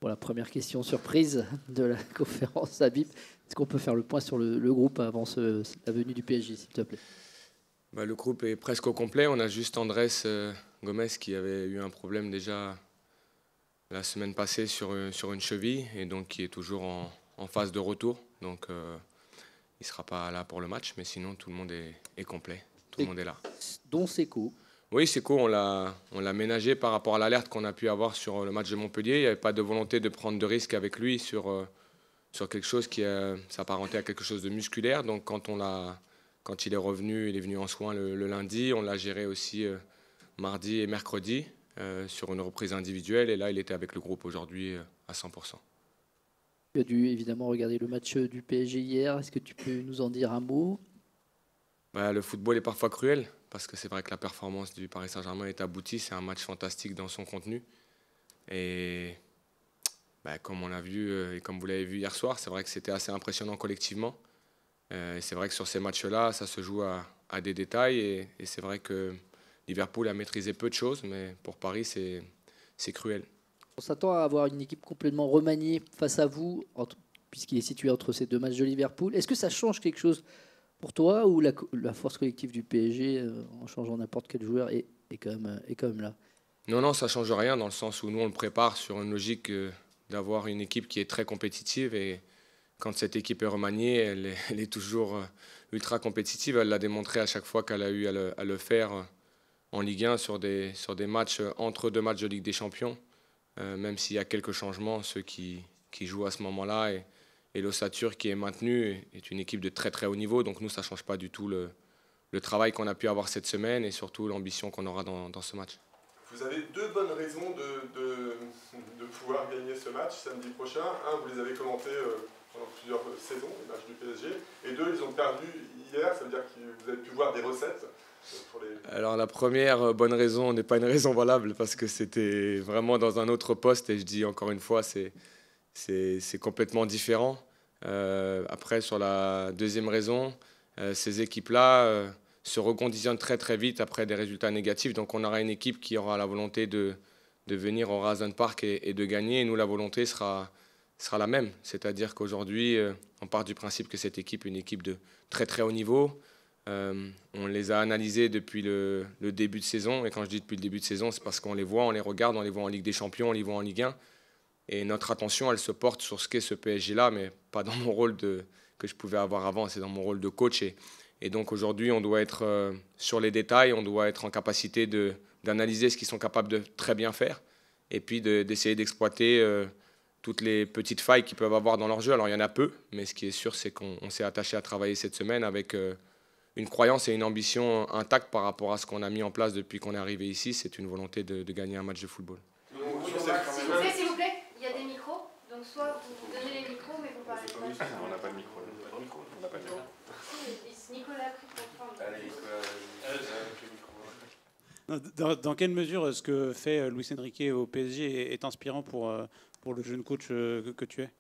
Pour la première question surprise de la conférence Habib, est-ce qu'on peut faire le point sur le groupe avant la venue du PSG, s'il te plaît? Le groupe est presque au complet. On a juste Andrés Gomez qui avait eu un problème déjà la semaine passée sur une cheville et donc qui est toujours en phase de retour. Donc il ne sera pas là pour le match, mais sinon tout le monde est complet. Tout le monde est là. Dont Sékou. Oui, Sékou, on l'a ménagé par rapport à l'alerte qu'on a pu avoir sur le match de Montpellier. Il n'y avait pas de volonté de prendre de risque avec lui sur quelque chose qui s'apparentait à quelque chose de musculaire. Donc quand il est revenu, il est venu en soins le lundi. On l'a géré aussi mardi et mercredi sur une reprise individuelle. Et là, il était avec le groupe aujourd'hui à 100%. Tu as dû évidemment regarder le match du PSG hier. Est-ce que tu peux nous en dire un mot? Le football est parfois cruel parce que c'est vrai que la performance du Paris Saint-Germain est aboutie. C'est un match fantastique dans son contenu. Et comme on l'a vu et comme vous l'avez vu hier soir, c'est vrai que c'était assez impressionnant collectivement. C'est vrai que sur ces matchs-là, ça se joue à des détails. Et c'est vrai que Liverpool a maîtrisé peu de choses, mais pour Paris, c'est cruel. On s'attend à avoir une équipe complètement remaniée face à vous, puisqu'il est situé entre ces deux matchs de Liverpool. Est-ce que ça change quelque chose pour toi ou la force collective du PSG, en changeant n'importe quel joueur, est quand même là? Non, ça ne change rien dans le sens où nous, on le prépare sur une logique d'avoir une équipe qui est très compétitive. Et quand cette équipe est remaniée, elle est toujours ultra compétitive. Elle l'a démontré à chaque fois qu'elle a eu à le faire en Ligue 1 sur des matchs entre deux matchs de Ligue des Champions. Même s'il y a quelques changements, ceux qui jouent à ce moment-là et l'ossature qui est maintenue est une équipe de très très haut niveau. Donc nous, ça ne change pas du tout le travail qu'on a pu avoir cette semaine et surtout l'ambition qu'on aura dans ce match. Vous avez deux bonnes raisons de pouvoir gagner ce match samedi prochain. Un, vous les avez commentés pendant plusieurs saisons, les matchs du PSG. Et deux, ils ont perdu hier, ça veut dire que vous avez pu voir des recettes. Alors la première bonne raison n'est pas une raison valable parce que c'était vraiment dans un autre poste et je dis encore une fois, c'est complètement différent. Après, sur la deuxième raison, ces équipes-là se reconditionnent très très vite après des résultats négatifs. Donc on aura une équipe qui aura la volonté de venir au Horizon Park et de gagner. Et nous, la volonté sera la même. C'est-à-dire qu'aujourd'hui, on part du principe que cette équipe est une équipe de très très haut niveau. On les a analysés depuis le début de saison. Et quand je dis depuis le début de saison, c'est parce qu'on les voit, on les regarde, on les voit en Ligue des Champions, on les voit en Ligue 1. Et notre attention, elle se porte sur ce qu'est ce PSG-là, mais pas dans mon rôle que je pouvais avoir avant, c'est dans mon rôle de coach. Et donc aujourd'hui, on doit être sur les détails, on doit être en capacité d'analyser ce qu'ils sont capables de très bien faire et puis d'essayer d'exploiter toutes les petites failles qu'ils peuvent avoir dans leur jeu. Alors il y en a peu, mais ce qui est sûr, c'est qu'on s'est attaché à travailler cette semaine avec une croyance et une ambition intactes par rapport à ce qu'on a mis en place depuis qu'on est arrivé ici. C'est une volonté de gagner un match de football. S'il vous plaît, il y a des micros. Donc soit vous donnez les micros, mais vous parlez pas. On n'a pas de micro. On n'a pas de micro. Nicolas, Dans quelle mesure ce que fait Luis Enrique au PSG est inspirant pour le jeune coach que tu es?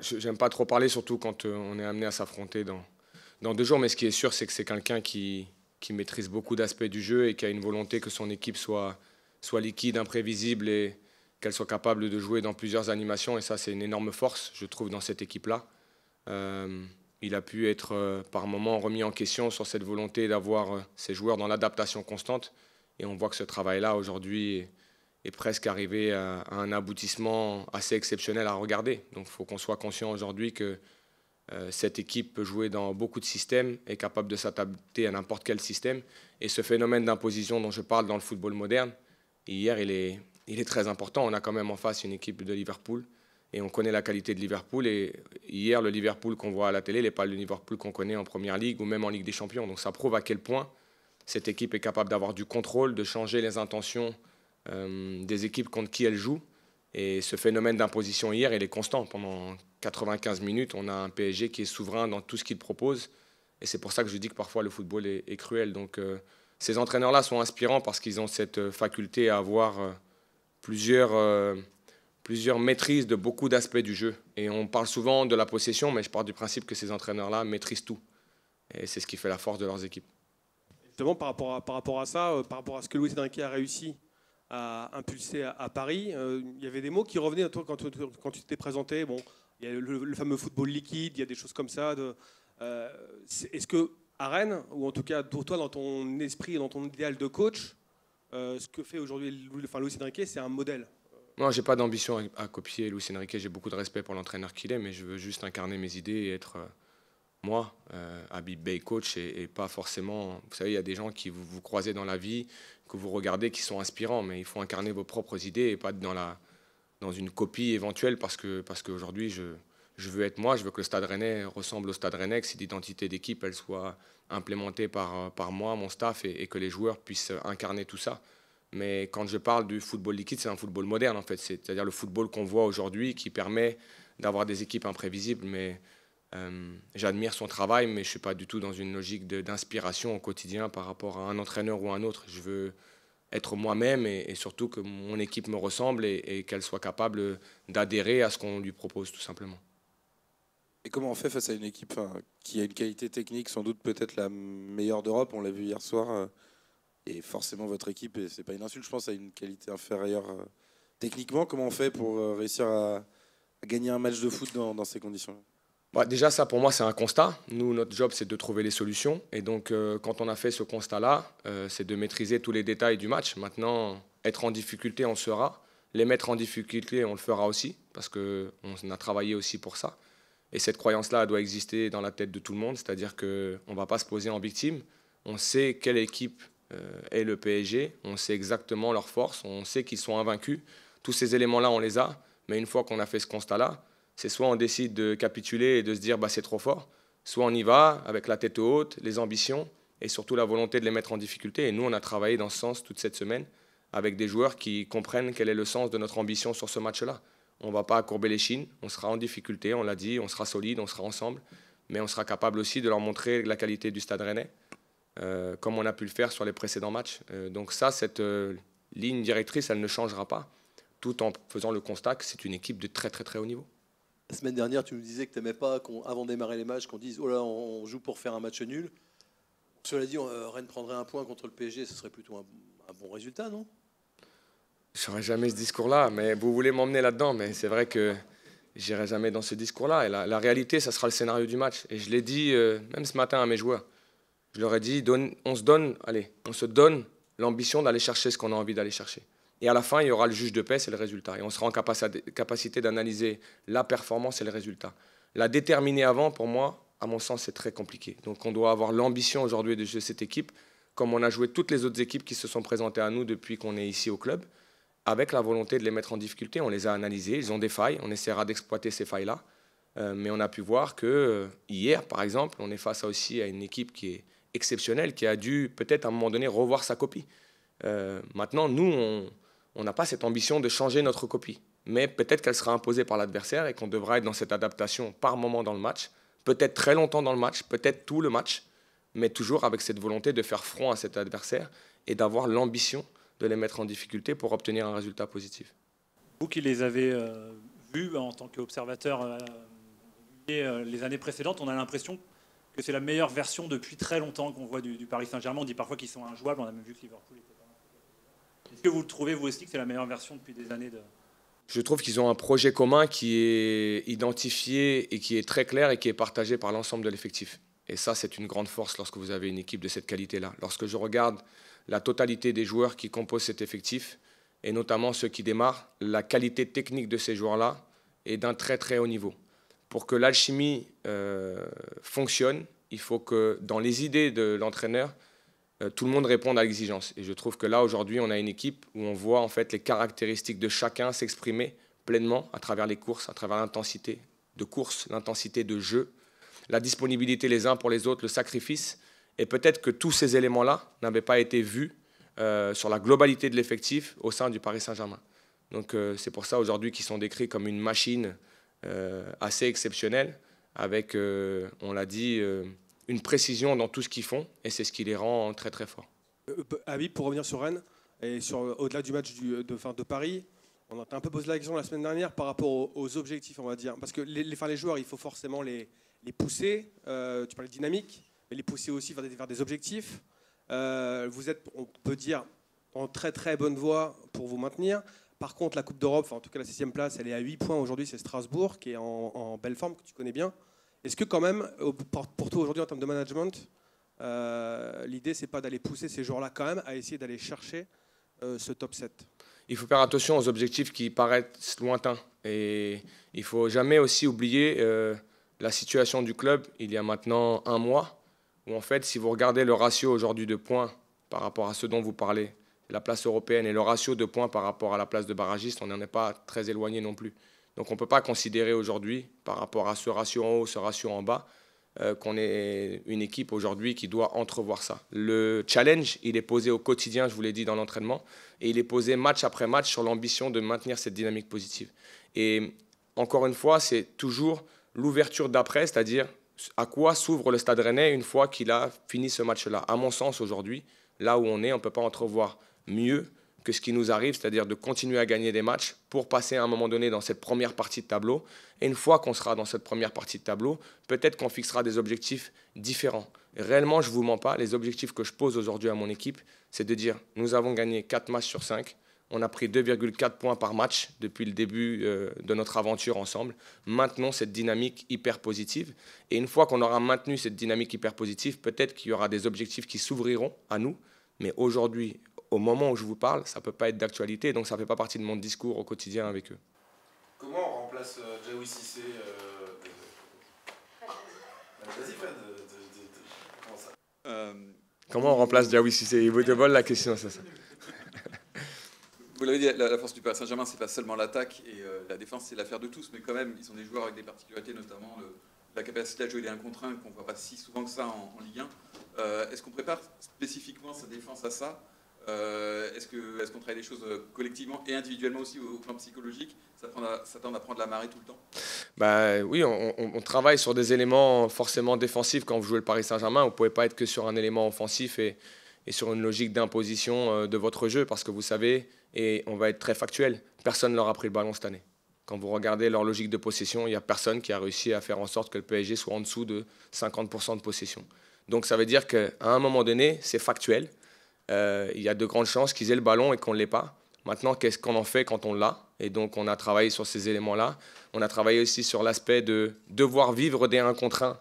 J'aime pas trop parler, surtout quand on est amené à s'affronter dans 2 jours, mais ce qui est sûr, c'est que c'est quelqu'un qui maîtrise beaucoup d'aspects du jeu et qui a une volonté que son équipe soit liquide, imprévisible et qu'elle soit capable de jouer dans plusieurs animations. Et ça, c'est une énorme force, je trouve, dans cette équipe-là. Il a pu être par moments remis en question sur cette volonté d'avoir ses joueurs dans l'adaptation constante. Et on voit que ce travail-là, aujourd'hui, est presque arrivé à un aboutissement assez exceptionnel à regarder. Donc il faut qu'on soit conscient aujourd'hui que cette équipe peut jouer dans beaucoup de systèmes, est capable de s'adapter à n'importe quel système. Et ce phénomène d'imposition dont je parle dans le football moderne, hier, il est très important. On a quand même en face une équipe de Liverpool et on connaît la qualité de Liverpool. Et hier, le Liverpool qu'on voit à la télé n'est pas le Liverpool qu'on connaît en Première Ligue ou même en Ligue des Champions. Donc ça prouve à quel point cette équipe est capable d'avoir du contrôle, de changer les intentions des équipes contre qui elle joue. Et ce phénomène d'imposition hier, il est constant. Pendant 95 minutes, on a un PSG qui est souverain dans tout ce qu'il propose. Et c'est pour ça que je dis que parfois le football est cruel. Donc ces entraîneurs-là sont inspirants parce qu'ils ont cette faculté à avoir plusieurs maîtrises de beaucoup d'aspects du jeu. Et on parle souvent de la possession, mais je pars du principe que ces entraîneurs-là maîtrisent tout. Et c'est ce qui fait la force de leurs équipes. Justement, par rapport à ça, par rapport à ce que Luis Enrique a réussi a impulsé à Paris. Il y avait des mots qui revenaient toi, quand tu t'es présenté. Bon, il y a le fameux football liquide, il y a des choses comme ça. Est-ce que à Rennes, ou en tout cas toi dans ton esprit et dans ton idéal de coach, ce que fait aujourd'hui Luis Enrique, c'est un modèle? Non, j'ai pas d'ambition à copier Luis Enrique. J'ai beaucoup de respect pour l'entraîneur qu'il est, mais je veux juste incarner mes idées et être moi, Habib Beye coach, et pas forcément. Vous savez, il y a des gens qui vous croisez dans la vie, que vous regardez, qui sont inspirants, mais il faut incarner vos propres idées et pas dans une copie éventuelle, parce qu'aujourd'hui, je veux être moi. Je veux que le Stade Rennais ressemble au Stade Rennais, que cette identité d'équipe, elle soit implémentée par moi, mon staff, et que les joueurs puissent incarner tout ça. Mais quand je parle du football liquide, c'est un football moderne en fait. C'est-à-dire le football qu'on voit aujourd'hui qui permet d'avoir des équipes imprévisibles. Mais j'admire son travail, mais je ne suis pas du tout dans une logique d'inspiration au quotidien par rapport à un entraîneur ou à un autre. Je veux être moi-même et surtout que mon équipe me ressemble et qu'elle soit capable d'adhérer à ce qu'on lui propose tout simplement. Et comment on fait face à une équipe qui a une qualité technique sans doute peut-être la meilleure d'Europe? On l'a vu hier soir. Et forcément, votre équipe, et c'est pas une insulte, je pense, a une qualité inférieure techniquement. Comment on fait pour réussir à gagner un match de foot dans ces conditions-là? Bah, déjà, ça, pour moi, c'est un constat. Nous, notre job, c'est de trouver les solutions. Et donc, quand on a fait ce constat-là, c'est de maîtriser tous les détails du match. Maintenant, être en difficulté, on sera. Les mettre en difficulté, on le fera aussi, parce qu'on a travaillé aussi pour ça. Et cette croyance-là, elle doit exister dans la tête de tout le monde. C'est-à-dire qu'on ne va pas se poser en victime. On sait quelle équipe est le PSG, on sait exactement leurs forces, on sait qu'ils sont invaincus. Tous ces éléments-là, on les a, mais une fois qu'on a fait ce constat-là, c'est soit on décide de capituler et de se dire bah, c'est trop fort, soit on y va avec la tête haute, les ambitions et surtout la volonté de les mettre en difficulté. Et nous, on a travaillé dans ce sens toute cette semaine avec des joueurs qui comprennent quel est le sens de notre ambition sur ce match-là. On ne va pas courber les chines, on sera en difficulté, on l'a dit, on sera solide, on sera ensemble, mais on sera capable aussi de leur montrer la qualité du Stade Rennais. Comme on a pu le faire sur les précédents matchs. Donc ça, cette ligne directrice, elle ne changera pas, tout en faisant le constat que c'est une équipe de très très très haut niveau. La semaine dernière, tu nous disais que tu n'aimais pas, avant de démarrer les matchs, qu'on dise « Oh là, on joue pour faire un match nul ». Cela dit, Rennes prendrait un point contre le PSG, ce serait plutôt un bon résultat, non? Je n'aurais jamais ce discours-là, mais vous voulez m'emmener là-dedans, mais c'est vrai que je n'irai jamais dans ce discours-là. Et la réalité, ça sera le scénario du match. Et je l'ai dit même ce matin à mes joueurs. Je leur ai dit, on se donne l'ambition d'aller chercher ce qu'on a envie d'aller chercher. Et à la fin, il y aura le juge de paix, c'est le résultat. Et on sera en capacité d'analyser la performance et le résultat. La déterminer avant, pour moi, à mon sens, c'est très compliqué. Donc on doit avoir l'ambition aujourd'hui de jouer cette équipe, comme on a joué toutes les autres équipes qui se sont présentées à nous depuis qu'on est ici au club, avec la volonté de les mettre en difficulté. On les a analysés, ils ont des failles, on essaiera d'exploiter ces failles-là. Mais on a pu voir que hier, par exemple, on est face aussi à une équipe qui est exceptionnelle, qui a dû peut-être à un moment donné revoir sa copie. Maintenant, nous, on n'a pas cette ambition de changer notre copie. Mais peut-être qu'elle sera imposée par l'adversaire et qu'on devra être dans cette adaptation par moment dans le match, peut-être très longtemps dans le match, peut-être tout le match, mais toujours avec cette volonté de faire front à cet adversaire et d'avoir l'ambition de les mettre en difficulté pour obtenir un résultat positif. Vous qui les avez vus en tant qu'observateur les années précédentes, on a l'impression que c'est la meilleure version depuis très longtemps qu'on voit du Paris Saint-Germain. On dit parfois qu'ils sont injouables, on a même vu que Liverpool était pas mal. Est-ce que vous le trouvez, vous aussi, que c'est la meilleure version depuis des années Je trouve qu'ils ont un projet commun qui est identifié et qui est très clair et qui est partagé par l'ensemble de l'effectif. Et ça, c'est une grande force lorsque vous avez une équipe de cette qualité-là. Lorsque je regarde la totalité des joueurs qui composent cet effectif, et notamment ceux qui démarrent, la qualité technique de ces joueurs-là est d'un très très haut niveau. Pour que l'alchimie fonctionne, il faut que dans les idées de l'entraîneur, tout le monde réponde à l'exigence. Et je trouve que là, aujourd'hui, on a une équipe où on voit en fait les caractéristiques de chacun s'exprimer pleinement à travers les courses, à travers l'intensité de course, l'intensité de jeu, la disponibilité les uns pour les autres, le sacrifice. Et peut-être que tous ces éléments-là n'avaient pas été vus sur la globalité de l'effectif au sein du Paris Saint-Germain. Donc c'est pour ça aujourd'hui qu'ils sont décrits comme une machine assez exceptionnelle, avec, on l'a dit, une précision dans tout ce qu'ils font, et c'est ce qui les rend très très forts. Habib, pour revenir sur Rennes, et au-delà du match de Paris, on a un peu posé la question la semaine dernière par rapport aux objectifs, on va dire. Parce que les joueurs, il faut forcément les pousser, tu parlais de dynamique, mais les pousser aussi vers des objectifs. Vous êtes, on peut dire, en très très bonne voie pour vous maintenir. Par contre, la Coupe d'Europe, en tout cas la 6e place, elle est à 8 points aujourd'hui. C'est Strasbourg qui est en belle forme, que tu connais bien. Est-ce que quand même, pour toi aujourd'hui en termes de management, l'idée c'est pas d'aller pousser ces joueurs-là quand même à essayer d'aller chercher ce top 7? Il faut faire attention aux objectifs qui paraissent lointains. Et il ne faut jamais aussi oublier la situation du club il y a maintenant un mois, où en fait, si vous regardez le ratio aujourd'hui de points par rapport à ce dont vous parlez, la place européenne et le ratio de points par rapport à la place de barragiste, on n'en est pas très éloigné non plus. Donc on ne peut pas considérer aujourd'hui, par rapport à ce ratio en haut, ce ratio en bas, qu'on est une équipe aujourd'hui qui doit entrevoir ça. Le challenge, il est posé au quotidien, je vous l'ai dit, dans l'entraînement, et il est posé match après match sur l'ambition de maintenir cette dynamique positive. Et encore une fois, c'est toujours l'ouverture d'après, c'est-à-dire à quoi s'ouvre le Stade Rennais une fois qu'il a fini ce match-là. À mon sens, aujourd'hui, là où on est, on ne peut pas entrevoir mieux que ce qui nous arrive, c'est-à-dire de continuer à gagner des matchs pour passer à un moment donné dans cette première partie de tableau. Et une fois qu'on sera dans cette première partie de tableau, peut-être qu'on fixera des objectifs différents. Et réellement, je ne vous mens pas, les objectifs que je pose aujourd'hui à mon équipe, c'est de dire, nous avons gagné 4 matchs sur 5, on a pris 2,4 points par match depuis le début de notre aventure ensemble. Maintenons cette dynamique hyper positive. Et une fois qu'on aura maintenu cette dynamique hyper positive, peut-être qu'il y aura des objectifs qui s'ouvriront à nous. Mais aujourd'hui, au moment où je vous parle, ça ne peut pas être d'actualité, donc ça ne fait pas partie de mon discours au quotidien avec eux. Comment on remplace Diawy Cissé Vas-y Fred, comment ça Comment on remplace Diawy Cissé? Il vous vole la question, ça. Vous l'avez dit, la force du Paris Saint-Germain, c'est pas seulement l'attaque et la défense, c'est l'affaire de tous, mais quand même, ils sont des joueurs avec des particularités, notamment la capacité à jouer des 1 contre 1 qu'on ne voit pas si souvent que ça en Ligue 1. Est-ce qu'on prépare spécifiquement sa défense à ça? Est-ce qu'on travaille des choses collectivement et individuellement aussi au plan psychologique? Ça tend à prendre la marée tout le temps? Bah, oui, on travaille sur des éléments forcément défensifs quand vous jouez le Paris Saint-Germain. Vous ne pouvez pas être que sur un élément offensif et sur une logique d'imposition de votre jeu, parce que vous savez, et on va être très factuel, personne ne leur a pris le ballon cette année. Quand vous regardez leur logique de possession, il n'y a personne qui a réussi à faire en sorte que le PSG soit en dessous de 50% de possession. Donc ça veut dire qu'à un moment donné, c'est factuel. Il y a de grandes chances qu'ils aient le ballon et qu'on ne l'ait pas. Maintenant, qu'est-ce qu'on en fait quand on l'a? Et donc on a travaillé sur ces éléments-là. On a travaillé aussi sur l'aspect de devoir vivre des 1 contre 1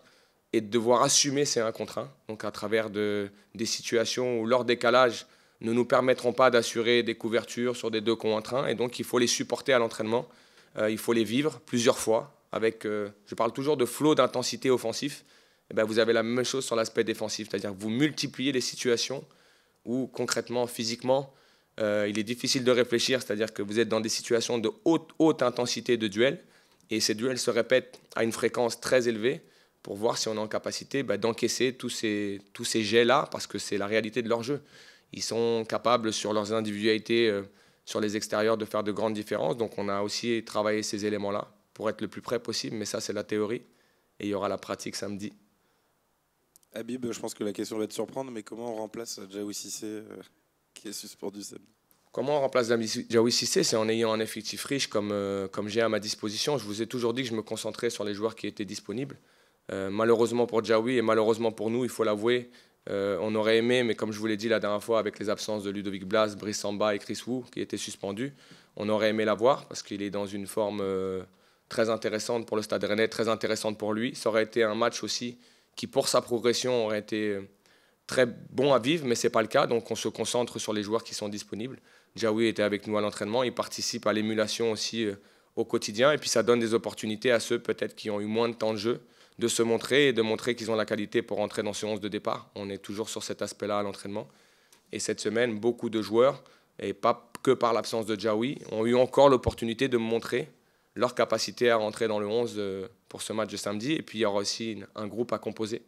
et de devoir assumer ces 1 contre 1, donc à travers des situations où leur décalage ne nous permettront pas d'assurer des couvertures sur des 2 contre 1, et donc il faut les supporter à l'entraînement, il faut les vivre plusieurs fois, avec, je parle toujours de flot d'intensité offensif, et bien vous avez la même chose sur l'aspect défensif, c'est-à-dire que vous multipliez les situations où concrètement, physiquement, il est difficile de réfléchir, c'est-à-dire que vous êtes dans des situations de haute intensité de duel, et ces duels se répètent à une fréquence très élevée, pour voir si on est en capacité d'encaisser tous ces jets-là, parce que c'est la réalité de leur jeu. Ils sont capables, sur leurs individualités, sur les extérieurs, de faire de grandes différences. Donc on a aussi travaillé ces éléments-là pour être le plus près possible, mais ça c'est la théorie, et il y aura la pratique samedi. Habib, je pense que la question va te surprendre, mais comment on remplace Diawy Cissé qui est suspendu samedi? Comment on remplace Diawy Cissé? C'est en ayant un effectif riche comme j'ai à ma disposition. Je vous ai toujours dit que je me concentrais sur les joueurs qui étaient disponibles. Malheureusement pour Diawy et malheureusement pour nous, il faut l'avouer, on aurait aimé, mais comme je vous l'ai dit la dernière fois, avec les absences de Ludovic Blas, Brice Samba et Chris Wu qui étaient suspendus, on aurait aimé l'avoir parce qu'il est dans une forme très intéressante pour le Stade Rennais, très intéressante pour lui. Ça aurait été un match aussi qui, pour sa progression, aurait été très bon à vivre, mais ce n'est pas le cas, donc on se concentre sur les joueurs qui sont disponibles. Diawy était avec nous à l'entraînement, il participe à l'émulation aussi au quotidien, et puis ça donne des opportunités à ceux peut-être qui ont eu moins de temps de jeu, de se montrer et de montrer qu'ils ont la qualité pour entrer dans ce 11 de départ. On est toujours sur cet aspect-là à l'entraînement. Et cette semaine, beaucoup de joueurs, et pas que par l'absence de Diawy, ont eu encore l'opportunité de montrer leur capacité à rentrer dans le 11 pour ce match de samedi. Et puis il y aura aussi un groupe à composer.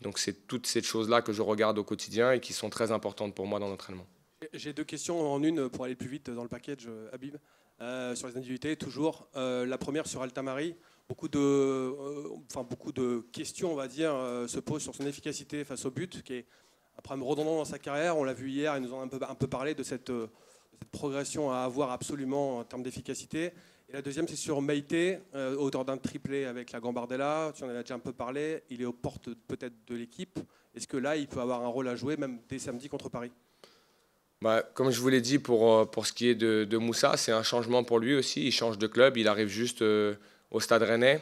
Donc c'est toutes ces choses-là que je regarde au quotidien et qui sont très importantes pour moi dans l'entraînement. J'ai 2 questions en une pour aller plus vite dans le package, Habib. Sur les individualités, toujours. La première sur Altamari. Beaucoup de questions, on va dire, se posent sur son efficacité face au but, qui est un problème redondant dans sa carrière. On l'a vu hier, ils nous ont un peu parlé de cette progression à avoir absolument en termes d'efficacité. Et la deuxième, c'est sur Meïté, auteur d'un triplé avec la Gambardella. Tu en avais déjà un peu parlé. Il est aux portes peut-être de l'équipe. Est-ce que là, il peut avoir un rôle à jouer, même dès samedi contre Paris? Comme je vous l'ai dit, pour ce qui est de Moussa, c'est un changement pour lui aussi. Il change de club, il arrive juste au Stade Rennais.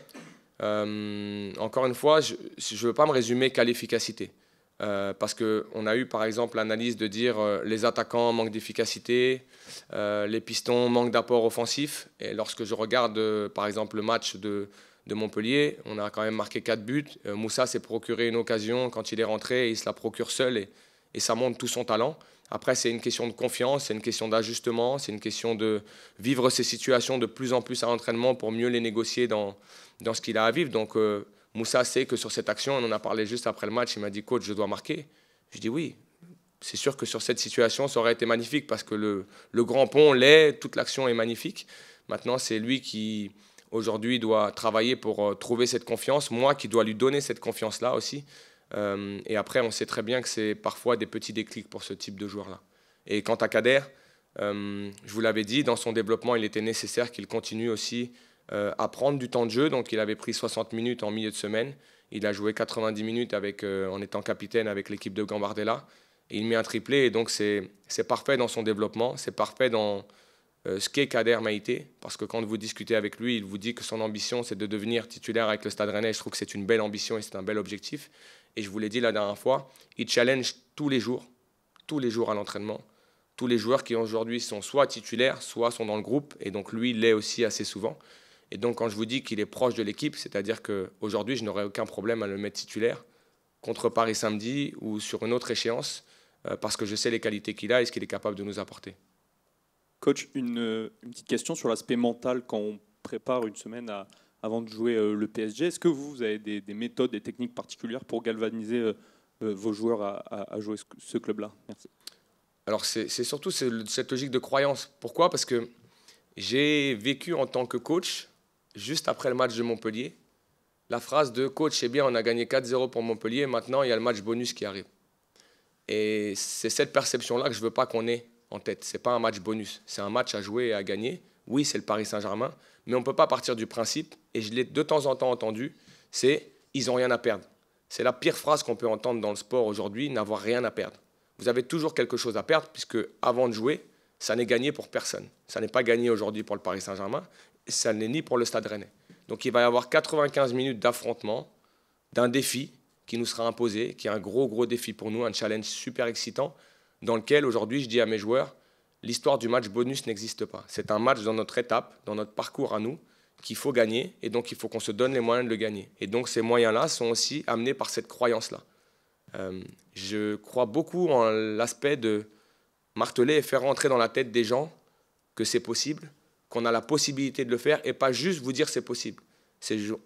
Encore une fois, je ne veux pas me résumer qu'à l'efficacité. Parce qu'on a eu par exemple l'analyse de dire les attaquants manquent d'efficacité, les pistons manquent d'apport offensif. Et lorsque je regarde par exemple le match de Montpellier, on a quand même marqué 4 buts. Moussa s'est procuré une occasion quand il est rentré, et il se la procure seul et ça montre tout son talent. Après, c'est une question de confiance, c'est une question d'ajustement, c'est une question de vivre ces situations de plus en plus à l'entraînement pour mieux les négocier dans ce qu'il a à vivre. Donc, Moussa sait que sur cette action, on en a parlé juste après le match, il m'a dit « Coach, je dois marquer ». Je dis « Oui, c'est sûr que sur cette situation, ça aurait été magnifique parce que le grand pont l'est, toute l'action est magnifique. Maintenant, c'est lui qui, aujourd'hui, doit travailler pour trouver cette confiance, moi qui dois lui donner cette confiance-là aussi. Et après, on sait très bien que c'est parfois des petits déclics pour ce type de joueur-là. Et quant à Kader, je vous l'avais dit, dans son développement, il était nécessaire qu'il continue aussi à prendre du temps de jeu. Donc, il avait pris 60 minutes en milieu de semaine. Il a joué 90 minutes en étant capitaine avec l'équipe de Gambardella. Et il met un triplé. Et donc, c'est parfait dans son développement. C'est parfait dans ce qu'est Kader Meïté. Parce que quand vous discutez avec lui, il vous dit que son ambition, c'est de devenir titulaire avec le Stade Rennais. Je trouve que c'est une belle ambition et c'est un bel objectif. Et je vous l'ai dit la dernière fois, il challenge tous les jours à l'entraînement. Tous les joueurs qui aujourd'hui sont soit titulaires, soit sont dans le groupe. Et donc lui, il l'est aussi assez souvent. Et donc quand je vous dis qu'il est proche de l'équipe, c'est-à-dire qu'aujourd'hui, je n'aurais aucun problème à le mettre titulaire contre Paris samedi ou sur une autre échéance, parce que je sais les qualités qu'il a et ce qu'il est capable de nous apporter. Coach, une petite question sur l'aspect mental quand on prépare une semaine avant de jouer le PSG. Est-ce que vous avez des méthodes, des techniques particulières pour galvaniser vos joueurs à jouer ce club-là? Merci. Alors c'est surtout cette logique de croyance. Pourquoi? Parce que j'ai vécu en tant que coach, juste après le match de Montpellier, la phrase de « Coach, c'est bien, on a gagné 4-0 pour Montpellier, maintenant il y a le match bonus qui arrive ». Et c'est cette perception-là que je ne veux pas qu'on ait en tête. Ce n'est pas un match bonus, c'est un match à jouer et à gagner. Oui, c'est le Paris Saint-Germain, mais on ne peut pas partir du principe, et je l'ai de temps en temps entendu, c'est « ils n'ont rien à perdre ». C'est la pire phrase qu'on peut entendre dans le sport aujourd'hui, n'avoir rien à perdre. Vous avez toujours quelque chose à perdre, puisque avant de jouer, ça n'est gagné pour personne. Ça n'est pas gagné aujourd'hui pour le Paris Saint-Germain, et ça n'est ni pour le Stade Rennais. Donc il va y avoir 95 minutes d'affrontement, d'un défi qui nous sera imposé, qui est un gros défi pour nous, un challenge super excitant, dans lequel aujourd'hui je dis à mes joueurs, l'histoire du match bonus n'existe pas. C'est un match dans notre étape, dans notre parcours à nous, qu'il faut gagner, et donc il faut qu'on se donne les moyens de le gagner. Et donc ces moyens-là sont aussi amenés par cette croyance-là. Je crois beaucoup en l'aspect de marteler et faire rentrer dans la tête des gens que c'est possible, qu'on a la possibilité de le faire, et pas juste vous dire c'est possible.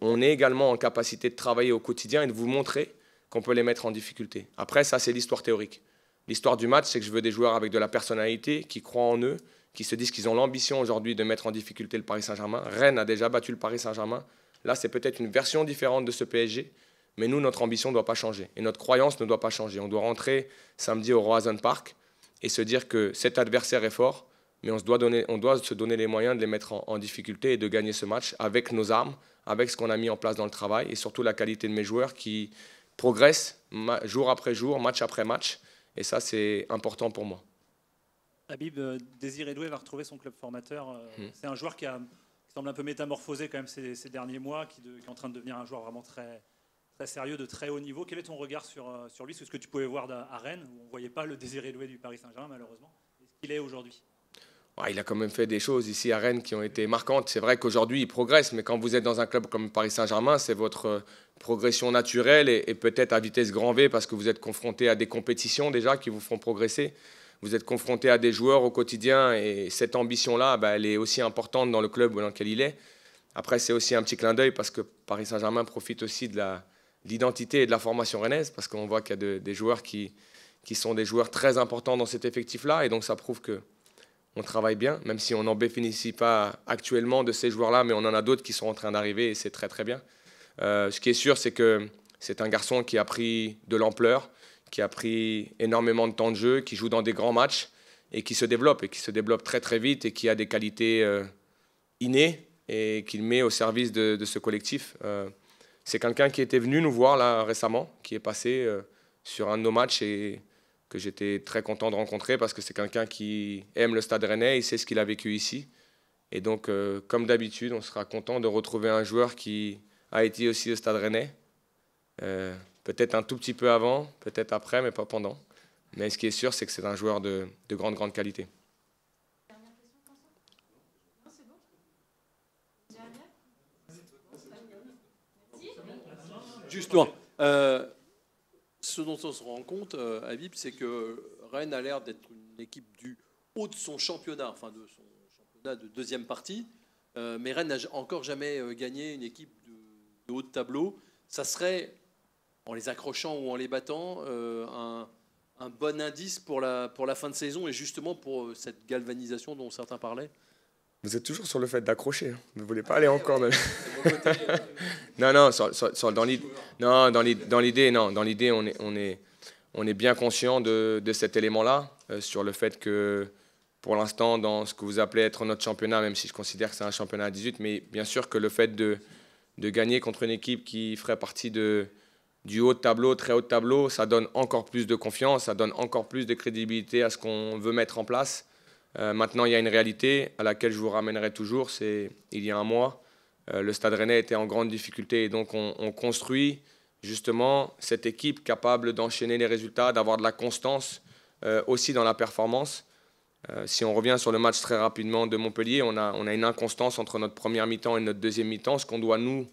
On est également en capacité de travailler au quotidien et de vous montrer qu'on peut les mettre en difficulté. Après, ça c'est l'histoire théorique. L'histoire du match, c'est que je veux des joueurs avec de la personnalité, qui croient en eux, qui se disent qu'ils ont l'ambition aujourd'hui de mettre en difficulté le Paris Saint-Germain. Rennes a déjà battu le Paris Saint-Germain. Là, c'est peut-être une version différente de ce PSG, mais nous, notre ambition ne doit pas changer. Et notre croyance ne doit pas changer. On doit rentrer samedi au Roazhon Park et se dire que cet adversaire est fort, mais on doit se donner les moyens de les mettre en difficulté et de gagner ce match avec nos armes, avec ce qu'on a mis en place dans le travail, et surtout la qualité de mes joueurs qui progressent jour après jour, match après match. Et ça, c'est important pour moi. Habib, Désiré Doué va retrouver son club formateur. C'est un joueur qui semble un peu métamorphosé quand même ces derniers mois, qui est en train de devenir un joueur vraiment très sérieux, de très haut niveau. Quel est ton regard sur lui? C'est ce que tu pouvais voir à Rennes, où on ne voyait pas le Désiré Doué du Paris Saint-Germain, malheureusement. Est-ce qu'il est aujourd'hui? Il a quand même fait des choses ici à Rennes qui ont été marquantes. C'est vrai qu'aujourd'hui, il progresse, mais quand vous êtes dans un club comme Paris Saint-Germain, c'est votre progression naturelle et peut-être à vitesse grand V parce que vous êtes confronté à des compétitions déjà qui vous font progresser. Vous êtes confronté à des joueurs au quotidien et cette ambition-là, elle est aussi importante dans le club dans lequel il est. Après, c'est aussi un petit clin d'œil parce que Paris Saint-Germain profite aussi de l'identité et de la formation rennaise parce qu'on voit qu'il y a des joueurs qui sont des joueurs très importants dans cet effectif-là et donc ça prouve que on travaille bien, même si on n'en bénéficie pas actuellement de ces joueurs-là, mais on en a d'autres qui sont en train d'arriver et c'est très très bien. Ce qui est sûr, c'est que c'est un garçon qui a pris de l'ampleur, qui a pris énormément de temps de jeu, qui joue dans des grands matchs et qui se développe très très vite et qui a des qualités innées et qu'il met au service de ce collectif. C'est quelqu'un qui était venu nous voir là récemment, qui est passé sur un de nos matchs et que j'étais très content de rencontrer parce que c'est quelqu'un qui aime le Stade Rennais, il sait ce qu'il a vécu ici. Et donc, comme d'habitude, on sera content de retrouver un joueur qui a été aussi au Stade Rennais. Peut-être un tout petit peu avant, peut-être après, mais pas pendant. Mais ce qui est sûr, c'est que c'est un joueur de grande, grande qualité. Justement, ce dont on se rend compte, Habib, c'est que Rennes a l'air d'être une équipe du haut de son championnat, enfin de son championnat de deuxième partie. Mais Rennes n'a encore jamais gagné une équipe de haut de tableau. Ça serait, en les accrochant ou en les battant, un bon indice pour la fin de saison et justement pour cette galvanisation dont certains parlaient. Vous êtes toujours sur le fait d'accrocher. Vous ne voulez pas aller encore dans... Non, dans l'idée, on est bien conscient de cet élément-là, sur le fait que, pour l'instant, dans ce que vous appelez être notre championnat, même si je considère que c'est un championnat à 18, mais bien sûr que le fait de gagner contre une équipe qui ferait partie du haut de tableau, très haut de tableau, ça donne encore plus de confiance, ça donne encore plus de crédibilité à ce qu'on veut mettre en place. Maintenant, il y a une réalité à laquelle je vous ramènerai toujours, c'est il y a un mois, le Stade Rennais était en grande difficulté et donc on construit justement cette équipe capable d'enchaîner les résultats, d'avoir de la constance aussi dans la performance. Si on revient sur le match très rapidement de Montpellier, on a une inconstance entre notre première mi-temps et notre deuxième mi-temps. Ce qu'on doit nous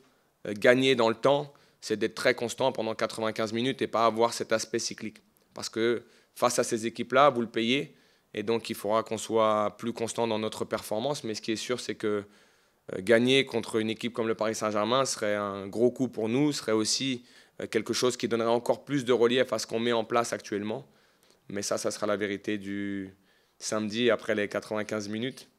gagner dans le temps, c'est d'être très constant pendant 95 minutes et pas avoir cet aspect cyclique. Parce que face à ces équipes-là, vous le payez. Et donc, il faudra qu'on soit plus constant dans notre performance. Mais ce qui est sûr, c'est que gagner contre une équipe comme le Paris Saint-Germain serait un gros coup pour nous, serait aussi quelque chose qui donnerait encore plus de relief à ce qu'on met en place actuellement. Mais ça sera la vérité du samedi après les 95 minutes,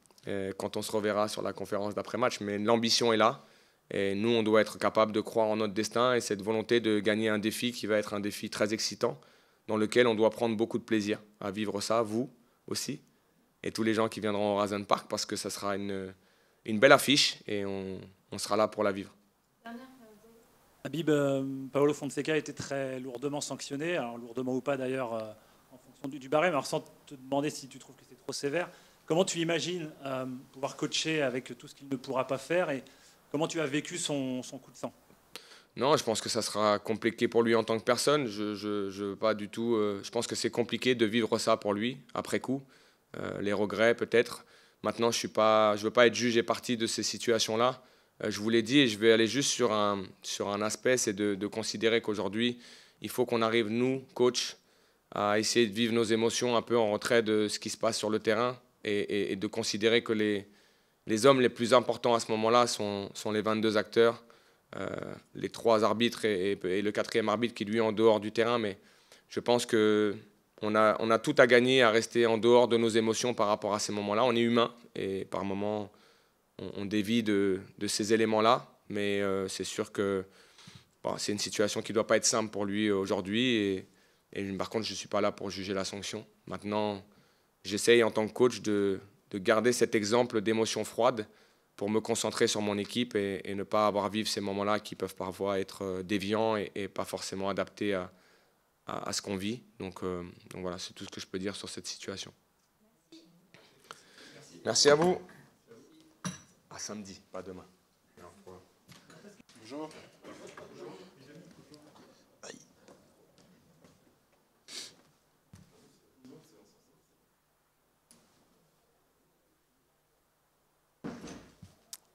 quand on se reverra sur la conférence d'après-match. Mais l'ambition est là. Et nous, on doit être capable de croire en notre destin et cette volonté de gagner un défi qui va être un défi très excitant, dans lequel on doit prendre beaucoup de plaisir à vivre ça, vous aussi, et tous les gens qui viendront au Horizon Park, parce que ça sera une belle affiche et on sera là pour la vivre. Habib, Paolo Fonseca était très lourdement sanctionné, alors lourdement ou pas d'ailleurs, en fonction du barème. Alors sans te demander si tu trouves que c'est trop sévère, comment tu imagines pouvoir coacher avec tout ce qu'il ne pourra pas faire et comment tu as vécu son coup de sang? Non, je pense que ça sera compliqué pour lui en tant que personne. Je pas du tout. Je pense que c'est compliqué de vivre ça pour lui après coup. Les regrets peut-être. Maintenant, je veux pas être juge et partie de ces situations-là. Je vous l'ai dit et je vais aller juste sur un aspect, c'est de considérer qu'aujourd'hui, il faut qu'on arrive, nous, coach, à essayer de vivre nos émotions un peu en retrait de ce qui se passe sur le terrain et de considérer que les hommes les plus importants à ce moment-là sont les 22 acteurs, les 3 arbitres et le 4e arbitre qui lui est en dehors du terrain. Mais je pense qu'on a tout à gagner à rester en dehors de nos émotions par rapport à ces moments-là. On est humain et par moments on dévie de ces éléments-là. Mais c'est sûr que c'est une situation qui ne doit pas être simple pour lui aujourd'hui. Et par contre, je ne suis pas là pour juger la sanction. Maintenant, j'essaye en tant que coach de garder cet exemple d'émotion froide pour me concentrer sur mon équipe et ne pas avoir à vivre ces moments-là qui peuvent parfois être déviants et pas forcément adaptés à ce qu'on vit. Donc voilà, c'est tout ce que je peux dire sur cette situation. Merci à vous. À samedi, pas demain. Bonjour.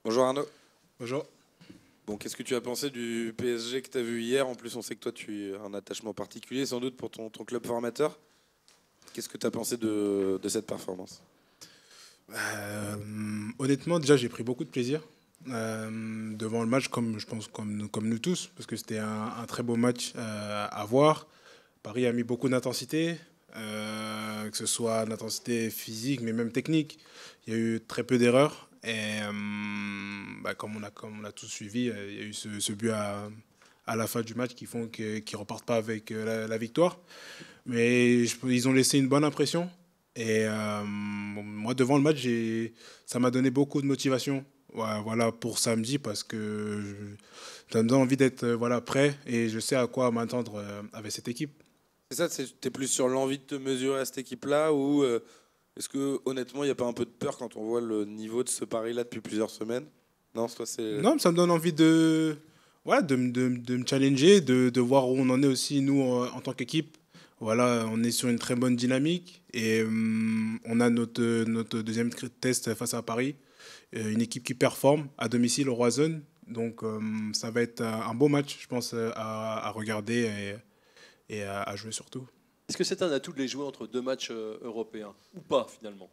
Bonjour Arnaud. Bonjour. Bon, qu'est-ce que tu as pensé du PSG que tu as vu hier? En plus, on sait que toi, tu as un attachement particulier, sans doute, pour ton club formateur. Qu'est-ce que tu as pensé de cette performance? Honnêtement, déjà, j'ai pris beaucoup de plaisir devant le match, comme je pense comme nous tous, parce que c'était un très beau match à voir. Paris a mis beaucoup d'intensité, que ce soit d'intensité physique, mais même technique. Il y a eu très peu d'erreurs. Et comme on a tous suivi, il y a eu ce but à la fin du match qui font qu'ils ne repartent pas avec la victoire. Mais ils ont laissé une bonne impression. Et moi, devant le match, ça m'a donné beaucoup de motivation voilà, pour samedi, parce que ça me donne envie d'être prêt et je sais à quoi m'attendre avec cette équipe. C'est ça, tu es plus sur l'envie de te mesurer à cette équipe-là ou est-ce que honnêtement, il n'y a pas un peu de peur quand on voit le niveau de ce Paris-là depuis plusieurs semaines? Non, toi, c'est... Non, ça me donne envie voilà, de me challenger, de voir où on en est aussi, nous, en tant qu'équipe. Voilà, on est sur une très bonne dynamique et on a notre deuxième test face à Paris. Une équipe qui performe à domicile au Roazhon. Donc, ça va être un beau match, je pense, à regarder et à jouer surtout. Est-ce que c'est un atout de les jouer entre deux matchs européens ou pas finalement?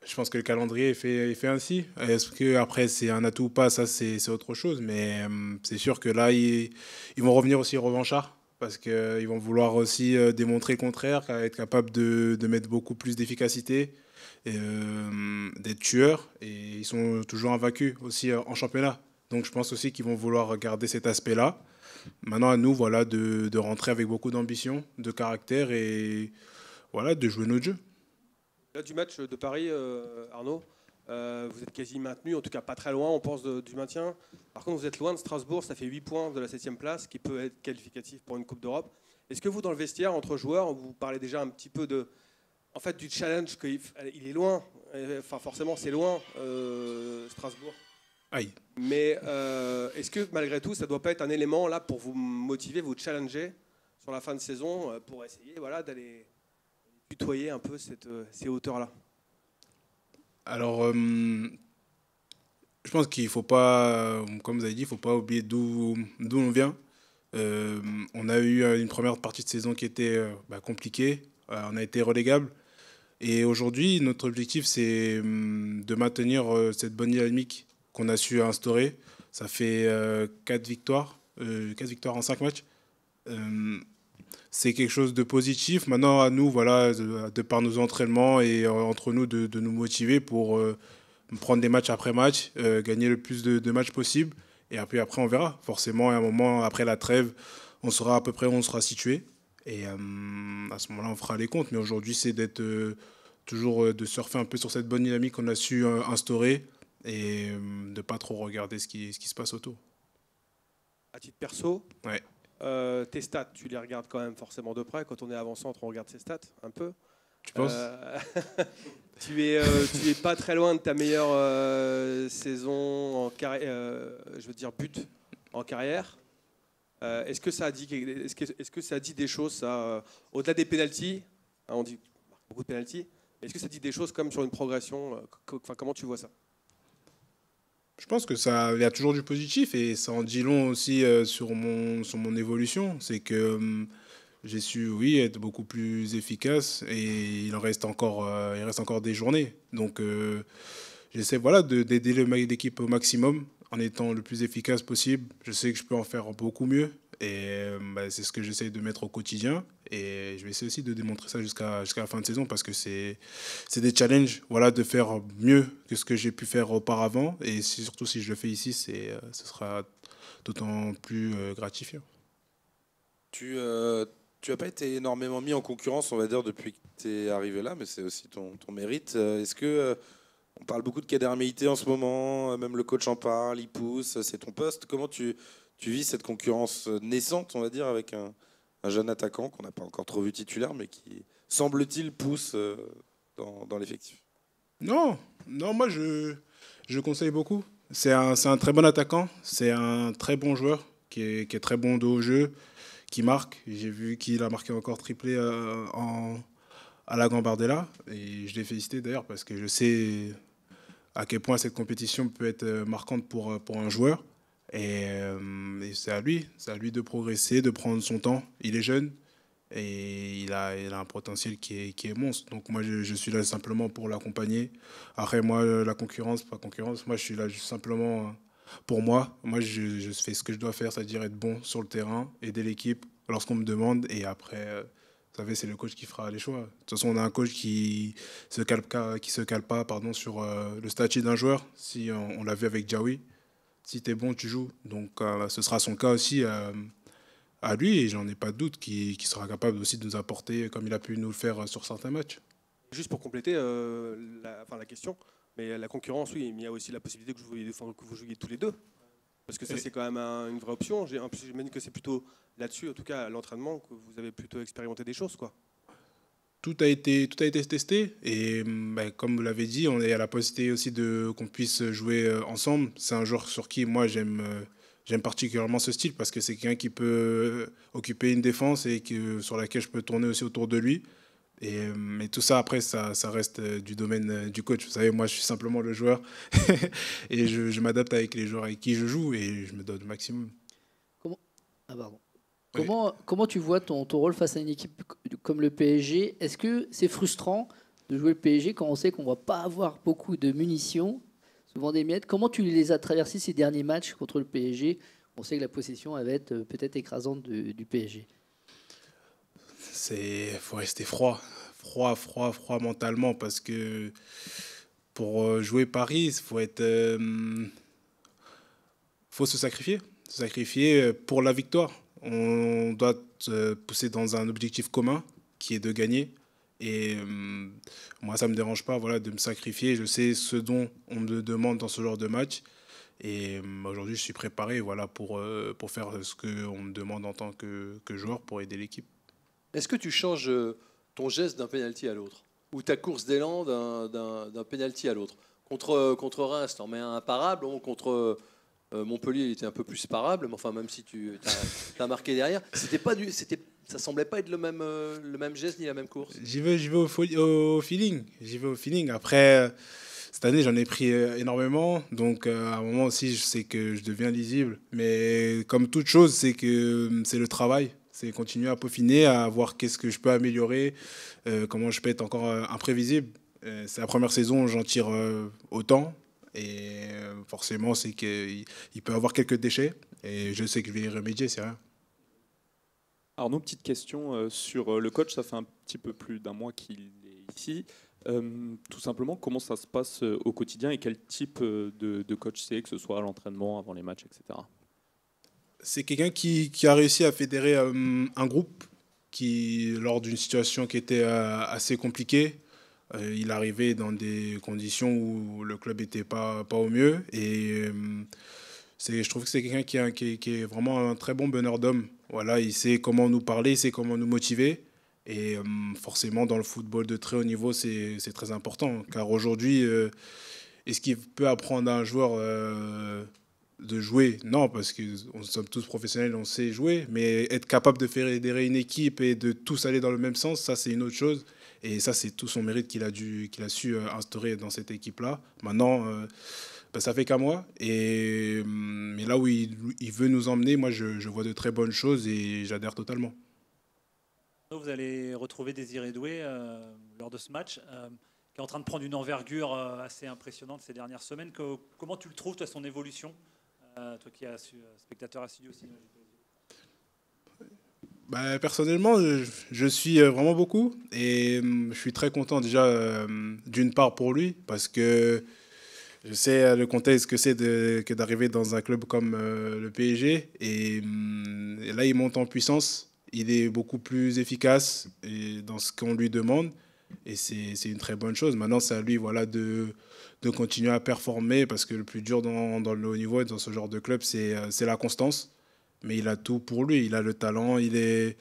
Je pense que le calendrier est fait ainsi. Est-ce que après c'est un atout ou pas, ça c'est autre chose. Mais c'est sûr que là, ils vont revenir aussi revanchards parce qu'ils vont vouloir aussi démontrer le contraire, être capable de mettre beaucoup plus d'efficacité, d'être tueurs. Et ils sont toujours invaincus aussi en championnat. Donc je pense aussi qu'ils vont vouloir garder cet aspect-là. Maintenant, à nous, voilà, de rentrer avec beaucoup d'ambition, de caractère et voilà, de jouer notre jeu. Là, du match de Paris, Arnaud, vous êtes quasi maintenu, en tout cas pas très loin, on pense, du maintien. Par contre, vous êtes loin de Strasbourg, ça fait 8 points de la 7e place, qui peut être qualificatif pour une Coupe d'Europe. Est-ce que vous, dans le vestiaire, entre joueurs, vous parlez déjà un petit peu en fait, du challenge, qu'il est loin, enfin forcément c'est loin, Strasbourg. Aïe. Mais est-ce que malgré tout, ça ne doit pas être un élément là pour vous motiver, vous challenger sur la fin de saison, pour essayer d'aller tutoyer un peu ces hauteurs-là? Alors, je pense qu'il ne faut pas, comme vous avez dit, il ne faut pas oublier d'où on vient. On a eu une première partie de saison qui était compliquée. On a été relégable. Et aujourd'hui, notre objectif, c'est de maintenir cette bonne dynamique qu'on a su instaurer. Ça fait 4 victoires en 5 matchs. C'est quelque chose de positif. Maintenant, à nous, voilà, de par nos entraînements et entre nous, de nous motiver pour prendre des match après match, gagner le plus de matchs possible. Et après, on verra. Forcément, à un moment, après la trêve, on saura à peu près où on sera situé. Et à ce moment-là, on fera les comptes. Mais aujourd'hui, c'est d'être toujours de surfer un peu sur cette bonne dynamique qu'on a su instaurer et de ne pas trop regarder ce qui se passe autour. À titre perso, ouais. Tes stats, tu les regardes quand même forcément de près. Quand on est avant-centre, on regarde ses stats un peu. Tu penses tu es pas très loin de ta meilleure saison en carrière, je veux dire but en carrière. Est-ce que ça a dit des choses, ça, au-delà des pénaltys, on dit beaucoup de pénaltys. Est-ce que ça dit des choses comme sur une progression? Comment tu vois ça? Je pense que il y a toujours du positif et ça en dit long aussi sur mon évolution. C'est que j'ai su, oui, être beaucoup plus efficace et il reste encore des journées. Donc j'essaie d'aider l'équipe au maximum en étant le plus efficace possible. Je sais que je peux en faire beaucoup mieux et c'est ce que j'essaie de mettre au quotidien. Et je vais essayer aussi de démontrer ça jusqu'à la fin de saison parce que c'est des challenges, voilà, de faire mieux que ce que j'ai pu faire auparavant. Et surtout si je le fais ici, ce sera d'autant plus gratifiant. Tu n'as pas été énormément mis en concurrence, on va dire, depuis que tu es arrivé là, mais c'est aussi ton mérite. Est-ce que on parle beaucoup de Kader Meïté en ce moment, même le coach en parle, il pousse, c'est ton poste. Comment tu vis cette concurrence naissante, on va dire, avec un jeune attaquant qu'on n'a pas encore trop vu titulaire, mais qui, semble-t-il, pousse dans l'effectif? Non, moi je conseille beaucoup. C'est un très bon attaquant, c'est un très bon joueur qui est très bon de haut jeu, qui marque. J'ai vu qu'il a marqué encore triplé à la Gambardella et je l'ai félicité d'ailleurs parce que je sais à quel point cette compétition peut être marquante pour un joueur. Et c'est à lui de progresser, de prendre son temps. Il est jeune et il a un potentiel qui est monstre. Donc moi, je suis là simplement pour l'accompagner. Après, moi, la concurrence, pas concurrence, moi, je suis là juste simplement pour moi. Moi, je fais ce que je dois faire, c'est-à-dire être bon sur le terrain, aider l'équipe lorsqu'on me demande. Et après, vous savez, c'est le coach qui fera les choix. De toute façon, on a un coach qui se cale pas sur le statut d'un joueur. Si on l'a vu avec Diawy. Si tu es bon, tu joues. Donc, ce sera son cas aussi à lui. Et j'en ai pas de doute qu'il sera capable aussi de nous apporter comme il a pu nous le faire sur certains matchs. Juste pour compléter la question, mais la concurrence, oui, mais il y a aussi la possibilité que vous jouiez tous les deux. Parce que ça, c'est quand même une vraie option. J'imagine que c'est plutôt là-dessus, en tout cas à l'entraînement, que vous avez plutôt expérimenté des choses, quoi. Tout a été testé et comme vous l'avez dit, on est à la possibilité aussi qu'on puisse jouer ensemble. C'est un joueur sur qui moi j'aime particulièrement ce style parce que c'est quelqu'un qui peut occuper une défense et sur laquelle je peux tourner aussi autour de lui. Mais tout ça, après, ça reste du domaine du coach. Vous savez, moi, je suis simplement le joueur et je m'adapte avec les joueurs avec qui je joue et je me donne le maximum. Comment tu vois ton rôle face à une équipe comme le PSG? Est-ce que c'est frustrant de jouer le PSG quand on sait qu'on ne va pas avoir beaucoup de munitions, souvent des miettes? Comment tu les as traversés ces derniers matchs contre le PSG? On sait que la possession va être peut-être écrasante du PSG. Faut rester froid mentalement parce que pour jouer Paris, faut se sacrifier pour la victoire. On doit se pousser dans un objectif commun qui est de gagner. Et moi, ça ne me dérange pas de me sacrifier. Je sais ce dont on me demande dans ce genre de match. Et aujourd'hui, je suis préparé pour faire ce qu'on me demande en tant que joueur pour aider l'équipe. Est-ce que tu changes ton geste d'un penalty à l'autre ou ta course d'élan d'un penalty à l'autre? Contre Reims, tu en mets un imparable. Contre Montpellier, il était un peu plus parable. Mais enfin, même si tu as marqué derrière, ça semblait pas être le même geste ni la même course. J'y vais au feeling. Après, cette année, j'en ai pris énormément. Donc, à un moment aussi, je sais que je deviens lisible. Mais comme toute chose, c'est le travail. C'est continuer à peaufiner, à voir qu'est-ce que je peux améliorer, comment je peux être encore imprévisible. C'est la première saison, j'en tire autant. Et forcément, c'est qu'il peut y avoir quelques déchets. Et je sais que je vais y remédier, c'est rien. Arnaud, petite question sur le coach. Ça fait un petit peu plus d'un mois qu'il est ici. Tout simplement, comment ça se passe au quotidien et quel type de coach c'est, que ce soit à l'entraînement, avant les matchs, etc. C'est quelqu'un qui a réussi à fédérer un groupe qui, lors d'une situation qui était assez compliquée, il arrivait dans des conditions où le club n'était pas au mieux. Et je trouve que c'est quelqu'un qui est vraiment un très bon meneur d'hommes. Voilà, il sait comment nous parler, il sait comment nous motiver. Et forcément, dans le football de très haut niveau, c'est très important. Car aujourd'hui, est-ce qu'il peut apprendre à un joueur de jouer? Non, parce que nous sommes tous professionnels, on sait jouer. Mais être capable de fédérer une équipe et de tous aller dans le même sens, ça, c'est une autre chose. Et ça, c'est tout son mérite qu'il a su instaurer dans cette équipe-là. Maintenant, ça fait qu'à moi. Mais là où il veut nous emmener, moi, je vois de très bonnes choses et j'adhère totalement. Vous allez retrouver Désiré Doué lors de ce match, qui est en train de prendre une envergure assez impressionnante ces dernières semaines. Comment tu le trouves, toi, son évolution, toi qui es spectateur assidu aussi? Personnellement, je suis vraiment beaucoup et je suis très content déjà d'une part pour lui parce que je sais le contexte que c'est que d'arriver dans un club comme le PSG et là il monte en puissance, il est beaucoup plus efficace dans ce qu'on lui demande et c'est une très bonne chose. Maintenant c'est à lui de continuer à performer parce que le plus dur dans le haut niveau et dans ce genre de club c'est la constance. Mais il a tout pour lui, il a le talent, il est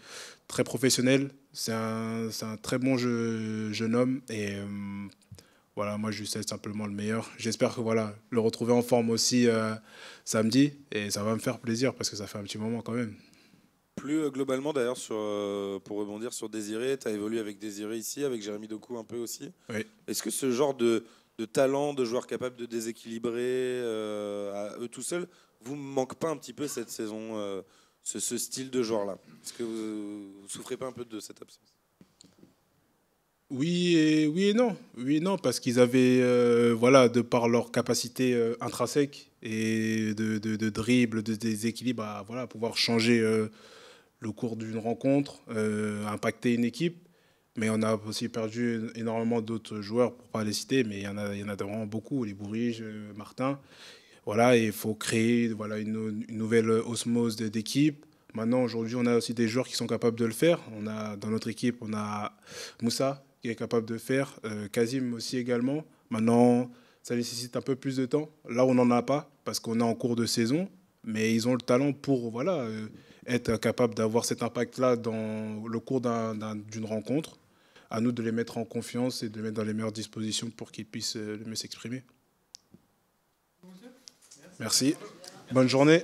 très professionnel, c'est un très bon jeune homme et moi je lui souhaite simplement le meilleur. J'espère que le retrouver en forme aussi samedi et ça va me faire plaisir parce que ça fait un petit moment quand même. Plus globalement d'ailleurs, pour rebondir sur Désiré, tu as évolué avec Désiré ici, avec Jérémy Doku un peu aussi. Oui. Est-ce que ce genre de talent, de joueurs capables de déséquilibrer à eux tout seuls, vous manque pas un petit peu cette saison, ce style de joueur-là? Est-ce que vous souffrez pas un peu de cette absence? Oui et non. Oui et non, parce qu'ils avaient, de par leur capacité intrinsèque et de dribble, de déséquilibre, à pouvoir changer le cours d'une rencontre, impacter une équipe. Mais on a aussi perdu énormément d'autres joueurs, pour ne pas les citer, mais il y en a vraiment beaucoup, les Bourriges, Martin. Et il faut créer une nouvelle osmose d'équipe. Maintenant, aujourd'hui, on a aussi des joueurs qui sont capables de le faire. Dans notre équipe, on a Moussa qui est capable de faire, Kazim aussi également. Maintenant, ça nécessite un peu plus de temps. Là, on n'en a pas parce qu'on est en cours de saison. mais ils ont le talent pour être capables d'avoir cet impact-là dans le cours d'une rencontre. À nous de les mettre en confiance et de les mettre dans les meilleures dispositions pour qu'ils puissent le mieux s'exprimer. Merci. Bonne journée.